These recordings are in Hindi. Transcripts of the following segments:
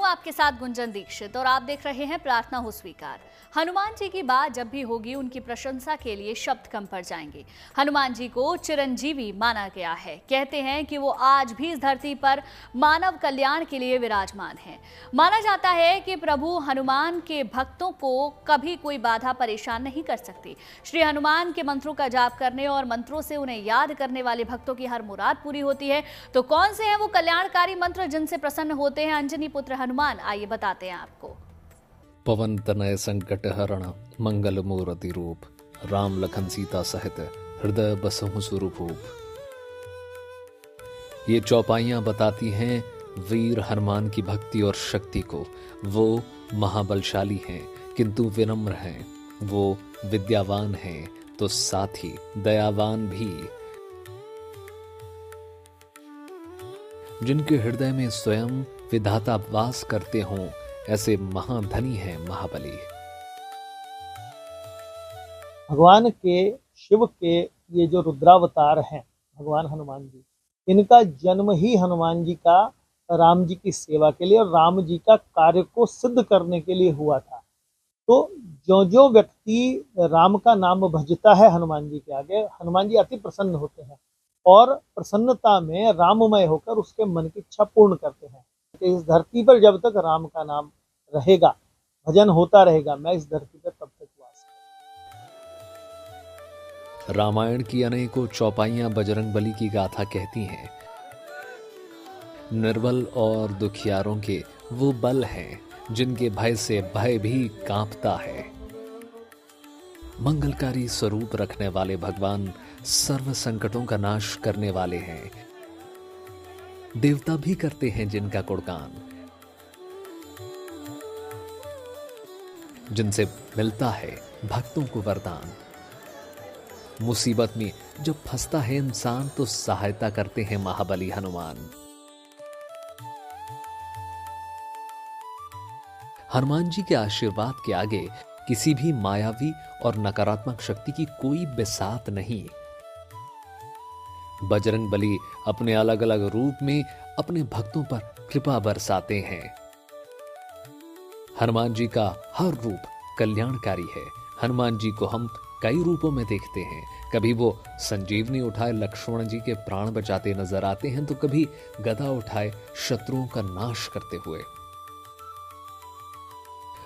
आपके साथ गुंजन दीक्षित और आप देख रहे हैं प्रार्थना हो स्वीकार। हनुमान जी की बात जब भी होगी उनकी प्रशंसा के लिए शब्द कम पड़ जाएंगे। हनुमान जी को चिरंजीवी माना गया है। कहते हैं कि वो आज भी इस धरती पर मानव कल्याण के लिए विराजमान हैं। माना जाता है कि प्रभु हनुमान के भक्तों को कभी कोई बाधा परेशान नहीं कर सकती। श्री हनुमान के मंत्रों का जाप करने और मंत्रों से उन्हें याद करने वाले भक्तों की हर मुराद पूरी होती है। तो कौन से हैं वो कल्याणकारी मंत्र जिनसे प्रसन्न होते हैं अंजनी पुत्र हनुमान, आइए बताते हैं आपको। पवन तनय संकट हरण मंगल मूर्ति रूप, राम लखन सीता सहित हृदय बसहु सुरभूप। ये चौपाइयां बताती हैं वीर हनुमान की भक्ति और शक्ति को। वो महाबलशाली हैं किंतु विनम्र हैं, वो विद्यावान हैं तो साथ ही दयावान भी। जिनके हृदय में स्वयं विधाता वास करते हों, ऐसे महाधनी हैं महाबली। भगवान के शिव के ये जो रुद्रावतार हैं भगवान हनुमान जी, इनका जन्म ही हनुमान जी का राम जी की सेवा के लिए और राम जी का कार्य को सिद्ध करने के लिए हुआ था। तो जो जो व्यक्ति राम का नाम भजता है हनुमान जी के आगे, हनुमान जी अति प्रसन्न होते हैं और प्रसन्नता में राममय होकर उसके मन की इच्छा पूर्ण करते हैं कि इस धरती पर जब तक राम का नाम रहेगा, भजन होता रहेगा, मैं इस धरती पर तब तक वास करूंगा। रामायण की अनेकों चौपाइयां बजरंगबली की गाथा कहती हैं। निर्बल और दुखियारों के वो बल हैं जिनके भय से भय भी कांपता है। मंगलकारी स्वरूप रखने वाले भगवान सर्व संकटों का नाश करने वाले हैं। देवता भी करते हैं जिनका गुणगान, जिनसे मिलता है भक्तों को वरदान। मुसीबत में जब फंसता है इंसान तो सहायता करते हैं महाबली हनुमान। हनुमान जी के आशीर्वाद के आगे किसी भी मायावी और नकारात्मक शक्ति की कोई बिसात नहीं। बजरंगबली अपने अलग अलग रूप में अपने भक्तों पर कृपा बरसाते हैं। हनुमान जी का हर रूप कल्याणकारी है। हनुमान जी को हम कई रूपों में देखते हैं। कभी वो संजीवनी उठाए लक्ष्मण जी के प्राण बचाते नजर आते हैं, तो कभी गदा उठाए शत्रुओं का नाश करते हुए।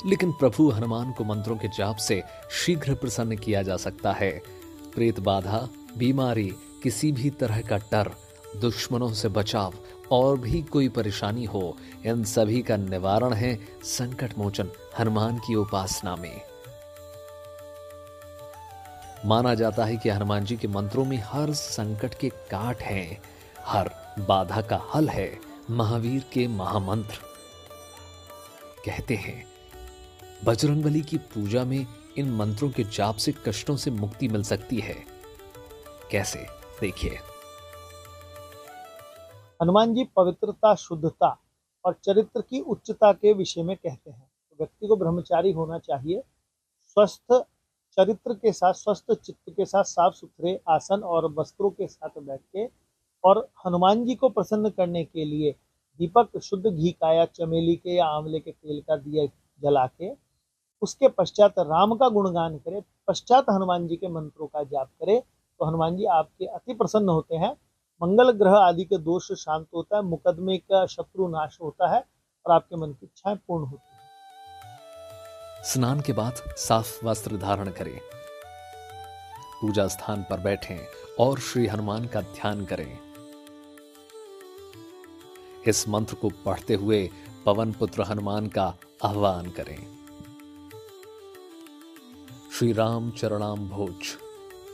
लेकिन प्रभु हनुमान को मंत्रों के जाप से शीघ्र प्रसन्न किया जा सकता है। प्रेत बाधा, बीमारी, किसी भी तरह का डर, दुश्मनों से बचाव और भी कोई परेशानी हो, इन सभी का निवारण है संकट मोचन हनुमान की उपासना में। माना जाता है कि हनुमान जी के मंत्रों में हर संकट के काट हैं, हर बाधा का हल है महावीर के महामंत्र। कहते हैं बजरंगबली की पूजा में इन मंत्रों के जाप से कष्टों से मुक्ति मिल सकती है। कैसे, देखिए। हनुमान जी पवित्रता, शुद्धता और चरित्र की उच्चता के विषय में कहते हैं। तो व्यक्ति को ब्रह्मचारी होना चाहिए, स्वस्थ चरित्र के साथ, स्वस्थ चित्त के साथ, साफ सुथरे आसन और वस्त्रों के साथ बैठ के और हनुमान जी को प्रसन्न करने के लिए दीपक शुद्ध घी का या चमेली के या आंवले के तेल का दिया जला के उसके पश्चात राम का गुणगान करे, पश्चात हनुमान जी के मंत्रों का जाप करे, तो हनुमान जी आपके अति प्रसन्न होते हैं। मंगल ग्रह आदि के दोष शांत होता है, मुकदमे का शत्रु नाश होता है और आपके मन की इच्छाएं पूर्ण होती है। स्नान के बाद साफ वस्त्र धारण करें, पूजा स्थान पर बैठें और श्री हनुमान का ध्यान करें। इस मंत्र को पढ़ते हुए पवन पुत्र हनुमान का आह्वान करें। श्री राम चरणाम भोज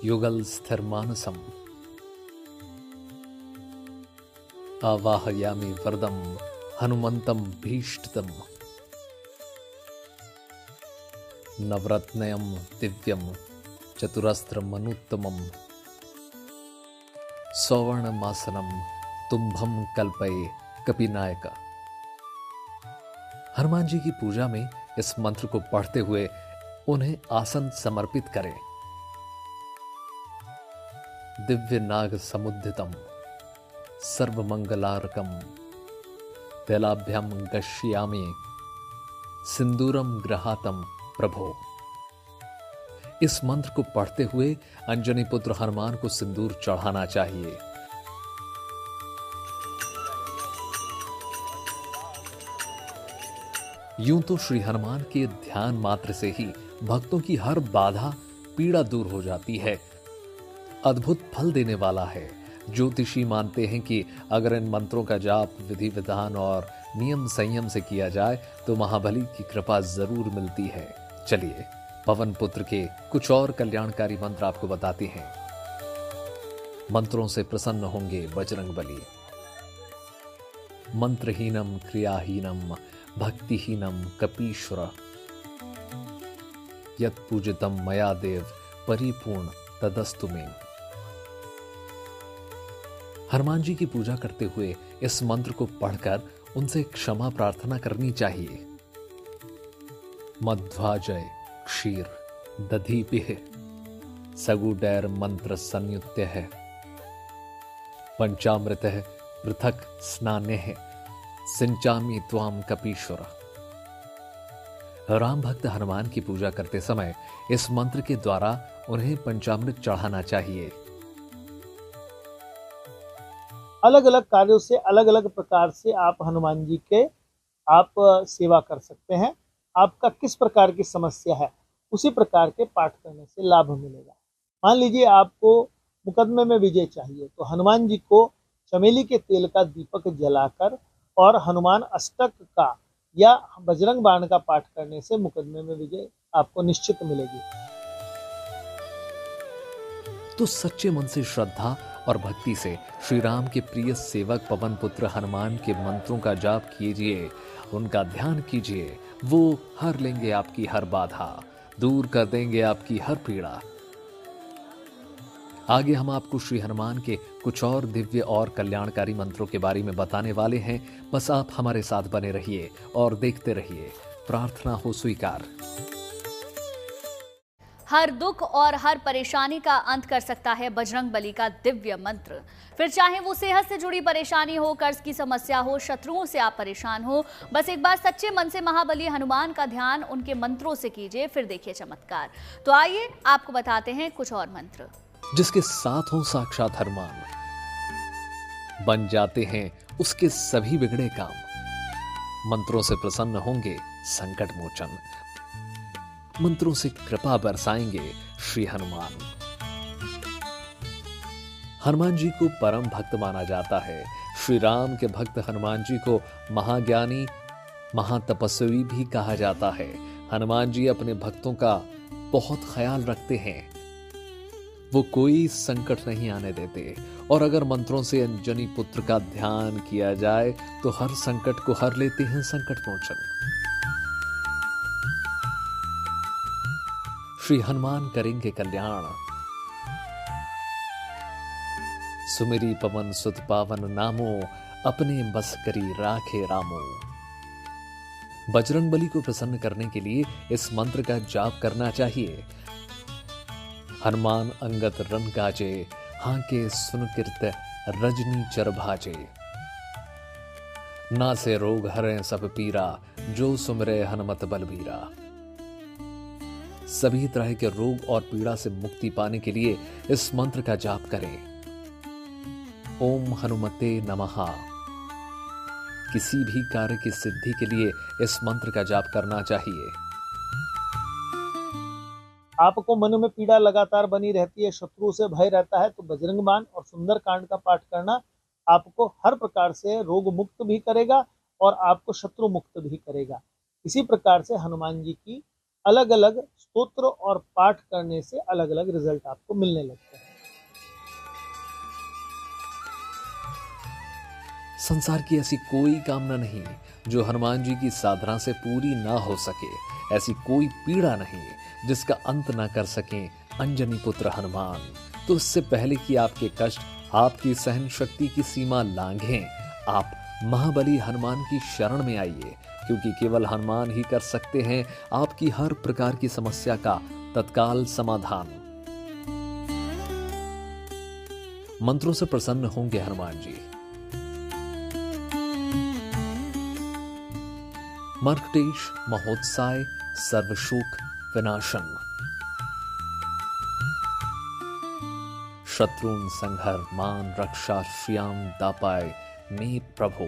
युगल स्थिर मानसम, आवाहयामि वरदम हनुमंतम भीष्टतम, नवरत्नयम दिव्यम चतुरस्त्रम अनुत्तमम, सवर्णमासनम तुम्भम कल्पये कपिनायका। हनुमान जी की पूजा में इस मंत्र को पढ़ते हुए उन्हें आसन समर्पित करें। दिव्य नाग समुद्धितम सर्वमंगलारकम तैलाभ्यम गश्यामि सिंदूरम गृहातम प्रभो। इस मंत्र को पढ़ते हुए अंजनी पुत्र हनुमान को सिंदूर चढ़ाना चाहिए। यूं तो श्री हनुमान के ध्यान मात्र से ही भक्तों की हर बाधा पीड़ा दूर हो जाती है। अद्भुत फल देने वाला है। ज्योतिषी मानते हैं कि अगर इन मंत्रों का जाप विधि विधान और नियम संयम से किया जाए तो महाबली की कृपा जरूर मिलती है। चलिए पवन पुत्र के कुछ और कल्याणकारी मंत्र आपको बताते हैं। मंत्रों से प्रसन्न होंगे बजरंग बली। मंत्रहीनम क्रियाहीनम भक्तिहीनम कपीश्वर यत् पूजितम मया देव परिपूर्ण तदस्तु मे। हनुमान जी की पूजा करते हुए इस मंत्र को पढ़कर उनसे क्षमा प्रार्थना करनी चाहिए। मध्वाजय क्षीर दधीपिः सगुडैर मंत्र संयुत्य है पंचामृत पृथक स्नाने सिंचामी त्वाम कपीश्वर। राम भक्त हनुमान की पूजा करते समय इस मंत्र के द्वारा उन्हें पंचामृत चढ़ाना चाहिए। अलग अलग कार्यों से अलग अलग प्रकार से आप हनुमान जी के आप सेवा कर सकते हैं। आपका किस प्रकार की समस्या है उसी प्रकार के पाठ करने से लाभ मिलेगा। मान लीजिए आपको मुकदमे में विजय चाहिए तो हनुमान जी को चमेली के तेल का दीपक जलाकर और हनुमान अष्टक का या बजरंग बाण का पाठ करने से मुकदमे में विजय आपको निश्चित मिलेगी। तो सच्चे मन से श्रद्धा और भक्ति से श्री राम के प्रिय सेवक पवन पुत्र हनुमान के मंत्रों का जाप कीजिए, उनका ध्यान कीजिए। वो हर लेंगे आपकी हर बाधा, दूर कर देंगे आपकी हर पीड़ा। आगे हम आपको श्री हनुमान के कुछ और दिव्य और कल्याणकारी मंत्रों के बारे में बताने वाले हैं। बस आप हमारे साथ बने रहिए और देखते रहिए। प्रार्थना हो स्वीकार। हर दुख और हर परेशानी का अंत कर सकता है बजरंग बली का दिव्य मंत्र। फिर चाहे वो सेहत से जुड़ी परेशानी हो, कर्ज की समस्या हो, शत्रुओं से आप परेशान हो, बस एक बार सच्चे मन से महाबली हनुमान का ध्यान उनके मंत्रों से कीजिए, फिर देखिए चमत्कार। तो आइए आपको बताते हैं कुछ और मंत्र जिसके साथ हो साक्षात हनुमान, बन जाते हैं उसके सभी बिगड़े काम। मंत्रों से प्रसन्न होंगे संकट मोचन, मंत्रों से कृपा बरसाएंगे श्री हनुमान। हनुमान जी को परम भक्त माना जाता है। श्री राम के भक्त हनुमान जी को महाज्ञानी महातपस्वी भी कहा जाता है। हनुमान जी अपने भक्तों का बहुत ख्याल रखते हैं। वो कोई संकट नहीं आने देते और अगर मंत्रों से अंजनी पुत्र का ध्यान किया जाए तो हर संकट को हर लेते हैं संकट मोचन। श्री हनुमान करेंगे कल्याण। सुमिरी पवन सुत पावन नामो, अपने बस करी राखे रामो। बजरंग बली को प्रसन्न करने के लिए इस मंत्र का जाप करना चाहिए। हनुमान अंगत रन गाजे, हांके सुन कीर्त रजनी चर भाजे। ना से रोग हरें सब पीरा, जो सुमरे हनुमत बलबीरा। सभी तरह के रोग और पीड़ा से मुक्ति पाने के लिए इस मंत्र का जाप करें। ओम हनुमते नमः। किसी भी कार्य की सिद्धि के लिए इस मंत्र का जाप करना चाहिए। आपको मन में पीड़ा लगातार बनी रहती है, शत्रु से भय रहता है, तो बजरंग बाण और सुंदर कांड का पाठ करना आपको हर प्रकार से रोग मुक्त भी करेगा और आपको शत्रु मुक्त भी करेगा। इसी प्रकार से हनुमान जी की अलग अलग स्तोत्र और पाठ करने से अलग अलग रिजल्ट आपको मिलने लगते हैं। संसार की ऐसी कोई कामना नहीं जो हनुमान जी की साधना से पूरी ना हो सके। ऐसी कोई पीड़ा नहीं जिसका अंत ना कर सके अंजनी पुत्र हनुमान। तो इससे पहले कि आपके कष्ट आपकी सहन शक्ति की सीमा लांघें, आप महाबली हनुमान की शरण में आइए, क्योंकि केवल हनुमान ही कर सकते हैं आपकी हर प्रकार की समस्या का तत्काल समाधान। मंत्रों से प्रसन्न होंगे हनुमान जी। मर्कटेश महोत्साय सर्वशोक विनाशन। शत्रुन संहर मान रक्षा श्याम दापाय मे प्रभो।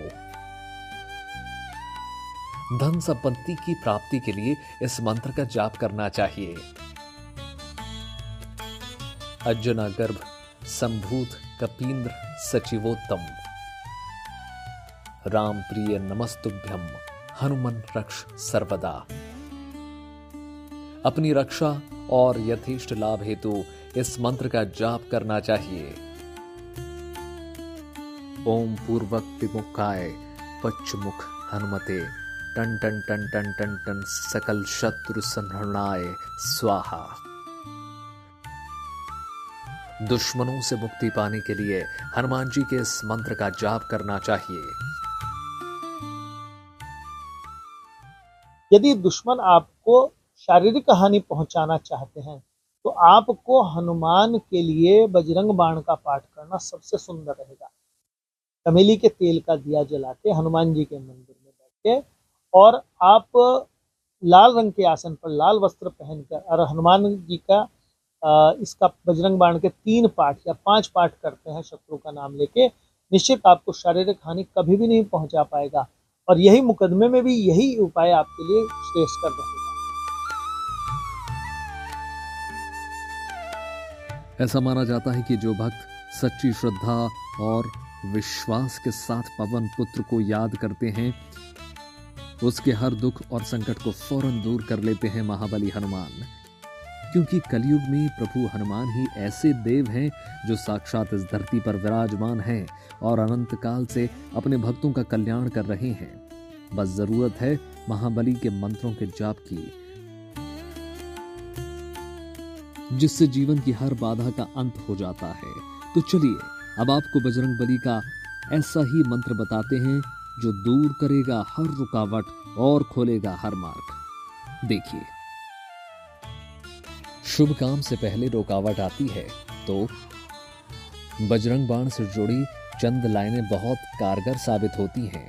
धन संपत्ति की प्राप्ति के लिए इस मंत्र का जाप करना चाहिए। अज्जना गर्भ संभूत कपींद्र सचिवोत्तम। राम प्रिय नमस्तुभ्यम हनुमन रक्ष सर्वदा। अपनी रक्षा और यथेष्ट लाभ हेतु इस मंत्र का जाप करना चाहिए। ओम पूर्वक विमुखाय पश्चिमुख हनुमते टन टन टन टन टन टन सकल शत्रु संहरणाय स्वाहा। दुश्मनों से मुक्ति पाने के लिए हनुमान जी के इस मंत्र का जाप करना चाहिए। यदि दुश्मन आपको शारीरिक हानि पहुंचाना चाहते हैं तो आपको हनुमान के लिए बजरंग बाण का पाठ करना सबसे सुंदर रहेगा। चमेली के तेल का दिया जला के हनुमान जी के मंदिर में बैठ के और आप लाल रंग के आसन पर लाल वस्त्र पहनकर और हनुमान जी का इसका बजरंग बाण के 3 पाठ या 5 पाठ करते हैं शत्रु का नाम लेके, निश्चित आपको शारीरिक हानि कभी भी नहीं पहुंचा पाएगा। और यही मुकदमे में भी यही उपाय आपके लिए श्रेष्ठकर रहेगा। ऐसा माना जाता है कि जो भक्त सच्ची श्रद्धा और विश्वास के साथ पवन पुत्र को याद करते हैं उसके हर दुख और संकट को फौरन दूर कर लेते हैं महाबली हनुमान। क्योंकि कलयुग में प्रभु हनुमान ही ऐसे देव हैं जो साक्षात इस धरती पर विराजमान हैं और अनंत काल से अपने भक्तों का कल्याण कर रहे हैं। बस जरूरत है महाबली के मंत्रों के जाप की, जिससे जीवन की हर बाधा का अंत हो जाता है। तो चलिए अब आपको बजरंग बली का ऐसा ही मंत्र बताते हैं जो दूर करेगा हर रुकावट और खोलेगा हर मार्ग। देखिए, शुभ काम से पहले रुकावट आती है तो बजरंग बाण से जुड़ी चंद लाइनें बहुत कारगर साबित होती हैं।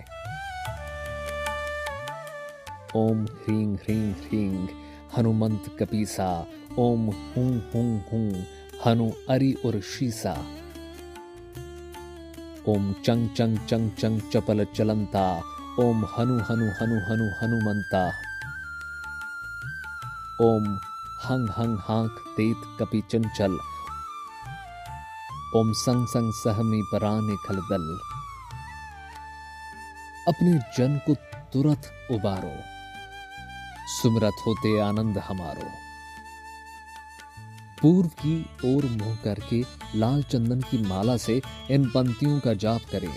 ओम ह्रीं ह्रीं ह्रीं हनुमंत कपीसा। ओम हुं हुं हुं हनु अरि उर्शीसा। ओम चंग चंग चंग चंग चपल चलंता। ओम हनु हनु हनु हनु हनुमंता। ओम हंग हंग हांक तेत कपि चंचल। ओम संग संग सहमी पराने खलदल। अपने जन को तुरंत उबारो, सुमरत होते आनंद हमारो। पूर्व की ओर मुंह करके लाल चंदन की माला से इन पंक्तियों का जाप करें।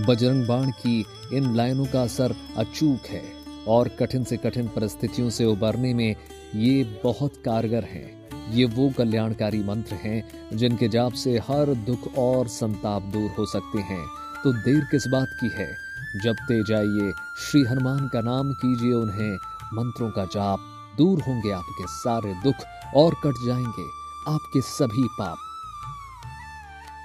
बजरंग बाण की इन लाइनों का असर अचूक है और कठिन से कठिन परिस्थितियों से उबरने में ये बहुत कारगर हैं। ये वो कल्याणकारी मंत्र हैं जिनके जाप से हर दुख और संताप दूर हो सकते हैं। तो देर किस बात की है, जपते जाइए, श्री हनुमान का नाम कीजिए उन्हें, मंत्रों का जाप, दूर होंगे आपके सारे दुख और कट जाएंगे आपके सभी पाप।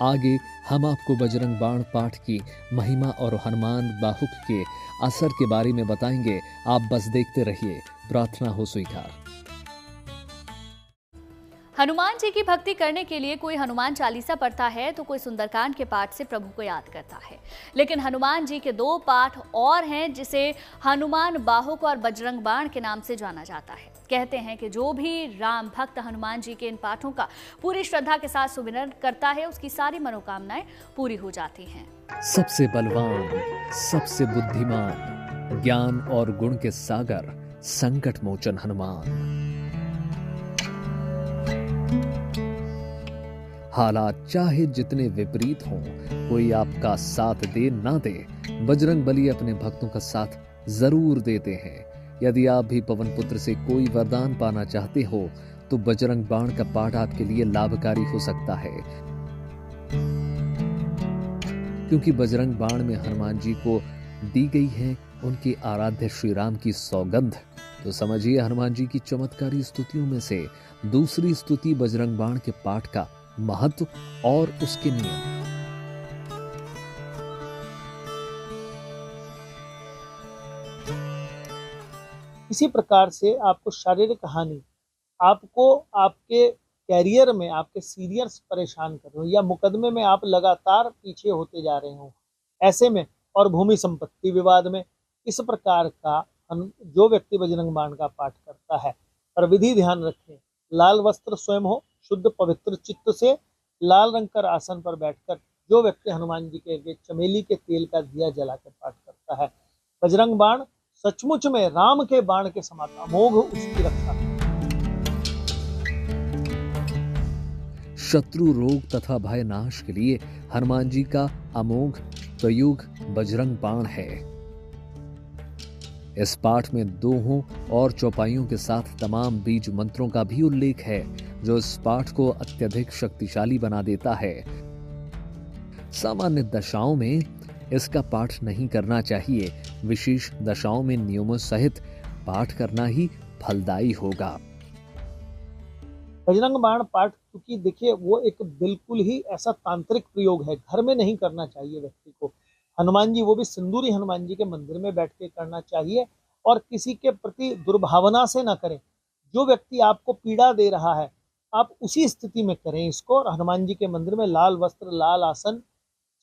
आगे हम आपको बजरंग बाण पाठ की महिमा और हनुमान बाहुक के असर के बारे में बताएंगे। आप बस देखते रहिए, प्रार्थना हो स्वीकार। हनुमान जी की भक्ति करने के लिए कोई हनुमान चालीसा पढ़ता है तो कोई सुंदरकांड के पाठ से प्रभु को याद करता है। लेकिन हनुमान जी के 2 पाठ और हैं जिसे हनुमान बाहुक और बजरंग बाण के नाम से जाना जाता है। कहते हैं कि जो भी राम भक्त हनुमान जी के इन पाठों का पूरी श्रद्धा के साथ सुमिरन करता है उसकी सारी मनोकामनाएं पूरी हो जाती हैं। सबसे बलवान, सबसे बुद्धिमान, ज्ञान और गुण के सागर, संकट मोचन हनुमान। हालात चाहे जितने विपरीत हों, कोई आपका साथ दे ना दे, बजरंग बली अपने भक्तों का साथ जरूर देते हैं। यदि आप भी पवन पुत्र से कोई वरदान पाना चाहते हो तो बजरंग बाण का पाठ आपके लिए लाभकारी हो सकता है, क्योंकि बजरंग बाण में हनुमान जी को दी गई है उनके आराध्य श्री राम की सौगंध। तो समझिए हनुमान जी की चमत्कारी स्तुतियों में से दूसरी स्तुति बजरंग बाण के पाठ का महत्व और उसके नियम। किसी प्रकार से आपको शारीरिक हानि, आपको आपके कैरियर में आपके सीनियर्स परेशान कर रहे हो या मुकदमे में आप लगातार पीछे होते जा रहे हो, ऐसे में और भूमि संपत्ति विवाद में, इस प्रकार का जो व्यक्ति बजरंग बाण का पाठ करता है, पर विधि ध्यान रखें, लाल वस्त्र स्वयं हो, शुद्ध पवित्र चित्त से लाल रंग कर आसन पर बैठकर जो व्यक्ति हनुमान जी के चमेली के तेल का दिया जलाकर पाठ करता है, बजरंग बाण सचमुच में राम के बाण के समान अमोघ उसकी रक्षा करता है। शत्रु, रोग तथा भय नाश के लिए हनुमान जी का अमोघ प्रयोग बजरंग बाण है। इस पाठ में दोहों और चौपाइयों के साथ तमाम बीज मंत्रों का भी उल्लेख है, जो इस पाठ को अत्यधिक शक्तिशाली बना देता है। सामान्य दशाओं में इसका पाठ नहीं करना चाहिए, विशेष दशाओं में नियमों सहित पाठ करना ही फलदायी होगा। बजरंग बाण पाठ, क्योंकि देखिए वो एक बिल्कुल ही ऐसा तांत्रिक प्रयोग है, घर में नहीं करना चाहिए व्यक्ति को। हनुमान जी, वो भी सिंदूरी हनुमान जी के मंदिर में बैठ के करना चाहिए और किसी के प्रति दुर्भावना से ना करें। जो व्यक्ति आपको पीड़ा दे रहा है, आप उसी स्थिति में करें इसको, और हनुमान जी के मंदिर में लाल वस्त्र, लाल आसन,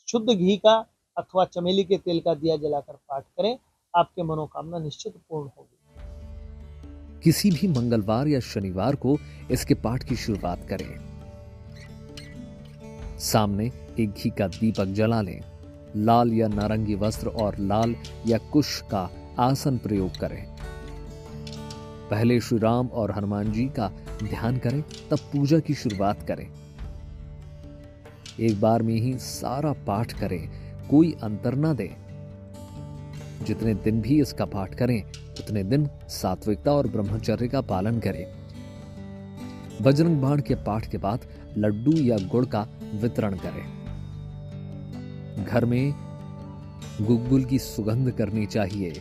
शुद्ध घी का अथवा चमेली के तेल का दिया जलाकर पाठ करें, आपके मनोकामना निश्चित पूर्ण होगी। किसी भी मंगलवार या शनिवार को इसके पाठ की शुरुआत करें। सामने एक घी का दीपक जला लें, लाल या नारंगी वस्त्र और लाल या कुश का आसन प्रयोग करें। पहले श्री राम और हनुमान जी का ध्यान करें, तब पूजा की शुरुआत करें। एक बार में ही सारा पाठ करें, कोई अंतर ना दें। जितने दिन भी इसका पाठ करें, उतने दिन सात्विकता और ब्रह्मचर्य का पालन करें। बजरंग बाण के पाठ के बाद लड्डू या गुड़ का वितरण करें। घर में गुग्गुल की सुगंध करनी चाहिए।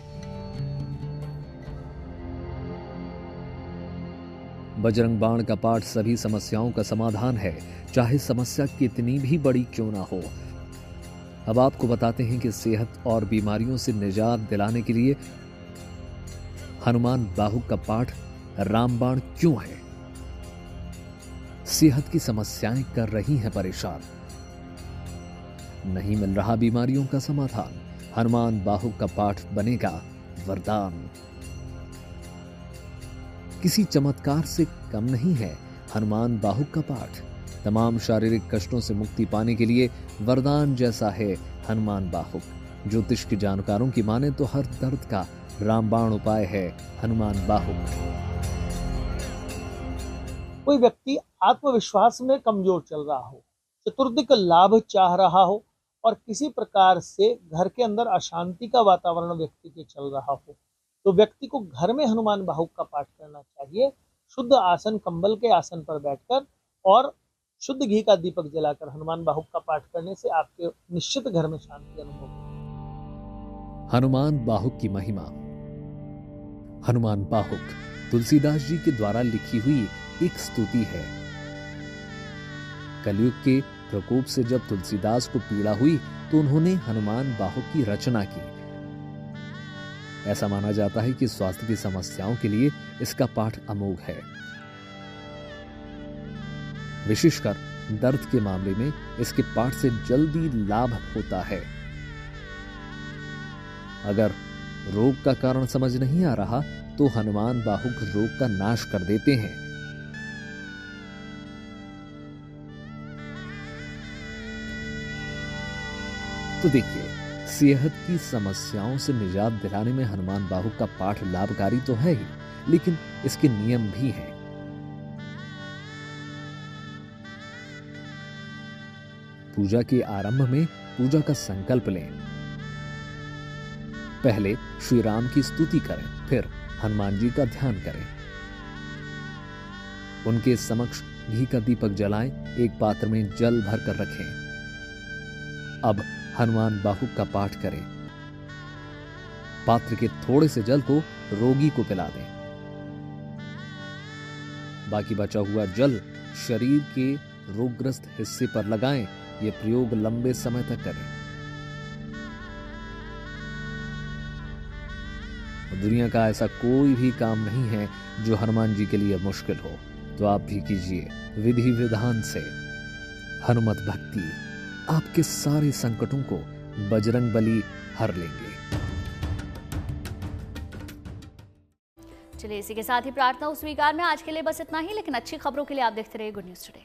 बजरंग बाण का पाठ सभी समस्याओं का समाधान है, चाहे समस्या कितनी भी बड़ी क्यों ना हो। अब आपको बताते हैं कि सेहत और बीमारियों से निजात दिलाने के लिए हनुमान बाहुक का पाठ रामबाण क्यों है। सेहत की समस्याएं कर रही हैं परेशान, नहीं मिल रहा बीमारियों का समाधान, हनुमान बाहुक का पाठ बनेगा वरदान। किसी चमत्कार से कम नहीं है हनुमान बाहुक का पाठ। तमाम शारीरिक कष्टों से मुक्ति पाने के लिए वरदान जैसा है हनुमान बाहुक। ज्योतिष के जानकारों की माने तो हर दर्द का रामबाण उपाय है हनुमान बाहुक। कोई व्यक्ति आत्मविश्वास में कमजोर चल रहा हो, चतुर्दिक लाभ चाह रहा हो और किसी प्रकार से घर के अंदर अशांति का वातावरण व्यक्ति के चल रहा हो, तो व्यक्ति को घर में हनुमान बाहुक का पाठ करना चाहिए। शुद्ध आसन, कंबल के आसन पर बैठकर और शुद्ध घी का दीपक जलाकर हनुमान बाहुक का पाठ करने से आपके निश्चित घर में शांति अनुभव होगी। हनुमान बाहुक की महिमा। हनुमान बाहुक तुलसीदास जी के द्वारा लिखी हुई एक स्तुति है। कलयुग के प्रकोप से जब तुलसीदास को पीड़ा हुई तो उन्होंने हनुमान बाहुक की रचना की। ऐसा माना जाता है कि स्वास्थ्य की समस्याओं के लिए इसका पाठ अमोघ है। विशेषकर दर्द के मामले में इसके पाठ से जल्दी लाभ होता है। अगर रोग का कारण समझ नहीं आ रहा तो हनुमान बाहुक रोग का नाश कर देते हैं। तो देखिए, सेहत की समस्याओं से निजात दिलाने में हनुमान बाहुक का पाठ लाभकारी तो है ही, लेकिन इसके नियम भी हैं। पूजा के आरंभ में पूजा का संकल्प लें। पहले श्री राम की स्तुति करें, फिर हनुमान जी का ध्यान करें। उनके समक्ष घी का दीपक जलाएं, एक पात्र में जल भरकर रखें। अब हनुमान बाहुक का पाठ करें। पात्र के थोड़े से जल को रोगी को पिला दें। बाकी बचा हुआ जल शरीर के रोगग्रस्त हिस्से पर लगाएं। यह प्रयोग लंबे समय तक करें। दुनिया का ऐसा कोई भी काम नहीं है जो हनुमान जी के लिए मुश्किल हो। तो आप भी कीजिए विधि विधान से हनुमत भक्ति, आपके सारे संकटों को बजरंग बली हर लेंगे। चलिए इसी के साथ ही प्रार्थना स्वीकार में आज के लिए बस इतना ही, लेकिन अच्छी खबरों के लिए आप देखते रहिए गुड न्यूज टुडे।